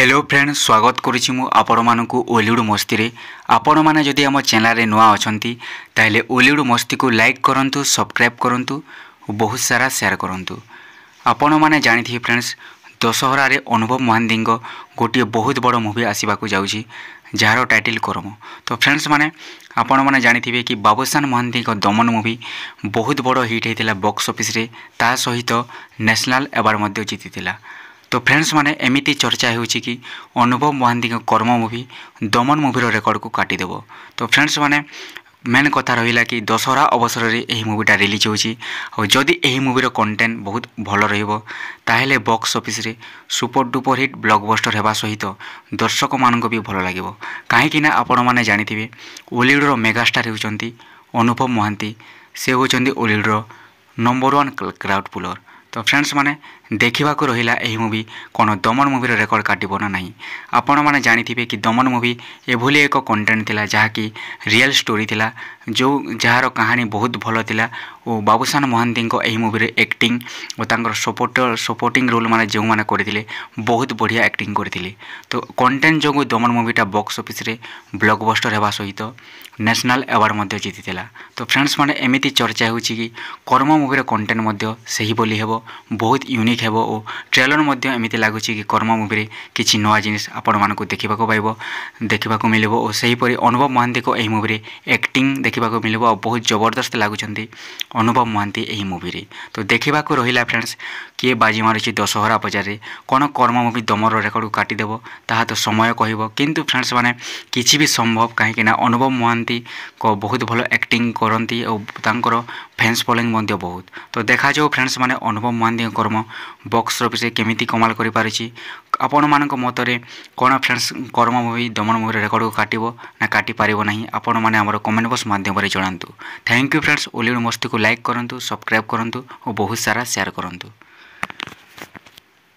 Hello friends, स्वागत करुछि मु आपण मानकु ओलीवुड मस्ती रे। आपण माने जदि हम चैनल रे नुआ अछंती ताहेले ओलीवुड मस्ती को लाइक करंतु, सब्सक्राइब करंतु और बहुत सारा शेयर करंतु। आपण माने जानिथि फ्रेंड्स, दशहरा रे अनुभव महांती गोटे बहुत बड़ मूवी आसीबा को जाउछि जार टाइटल कर्म। तो फ्रेंड्स माने आपण माने जानिथिबे कि बाबूशान महांती दमन मूवी बहुत बड़ हिट होता बॉक्स ऑफिस रे, ता सहित नेशनल अवार्ड मध्य जीतिथिला। तो फ्रेंड्स माने एमिति चर्चा होउछि कि अनुभव महांती कर्म मूवी दमन मूवीर रेकर्ड को काटिदेव। तो फ्रेंड्स माने मेन कथा रहिला कि दशहरा अवसर में यही मूवीटा रिलीज होउछि और जदि यही मूवीर कंटेंट बहुत भल रहिबो ताहेले बॉक्स ऑफिस रे सुपर डुपर हिट ब्लॉकबस्टर हेबा सहित दर्शक मानक भी भल लागिबो। काहेकि ना आपण माने जानिथिबे ओलीवुड रो मेगास्टार होउछंती अनुभव महांती। से होउछंती ओलीवुड रो नंबर 1 क्राउड पुलर। तो फ्रेंड्स माने देखा रहा यही मूवी कौन दमन मूवीर रेकर्ड काटिब ना नहीं। आपण मैंने जानिथिबे कि दमन मूवी एभली एक कंटेंट थिला जहाँकि रियल स्टोरी थिला, जो जार कहानी बहुत भल थिला। और बाबूशान महांती यही मूवी एक्टिंग और तांकर सपोर्टिंग रोल माने जो माने करथिले बहुत बढ़िया एक्टिंग करथिले। तो कंटेंट जो दमन मूवीटा बॉक्स ऑफिस रे ब्लॉकबस्टर हेबा सहित नेशनल अवार्ड मध्य जीतिथिला। तो फ्रेंड्स माने एमिति चर्चा होउछि कि कर्म मूवीर कंटेंट मध्य सही बोली हेबो, बहुत यूनिक हेबो। और ट्रेलर मध्य एमिति लागुछि कि कर्म मूवी किछि नवा जिनिस आपण मानकु देखिबाको मिलिबो। और सही परि अनुभव महांती को एही मूवी एक्टिंग देखिबाको मिलिबो और बहुत जबरदस्त लागुछंती अनुभव महांती एही मूवी रे। तो देखिबाको रहिला फ्रेंड्स किए बाजी मारुछि दशहरा बजार रे, कोन कर्म मूवी दमर रेकर्ड को काटिदेव ताहा तो समय कहबो। किंतु फ्रेंड्स माने किछि भी संभव, काहेकि ना अनुभव महांती को बहुत भल एक्टिंग करंती और तांकर फैंस फॉलोइंग मध्य बहुत। तो देखा जाओ फ्रेंड्स माने अनुभव महांती कर्म बॉक्स ऑफिस केमिति कमाल करि पारिछि। आपण मानक मतरे कोन फ्रेंड्स कर्म मूवी दमन मूवी रेकर्ड को काटिबो ना काटि पारिबो नाही, आपण माने हमर कमेंट बॉक्स माध्यम रे जणांतु। Thank you friends. Ollywood Masti को लाइक करंतु, सब्सक्राइब करंतु और बहुत सारा शेयर करंतु।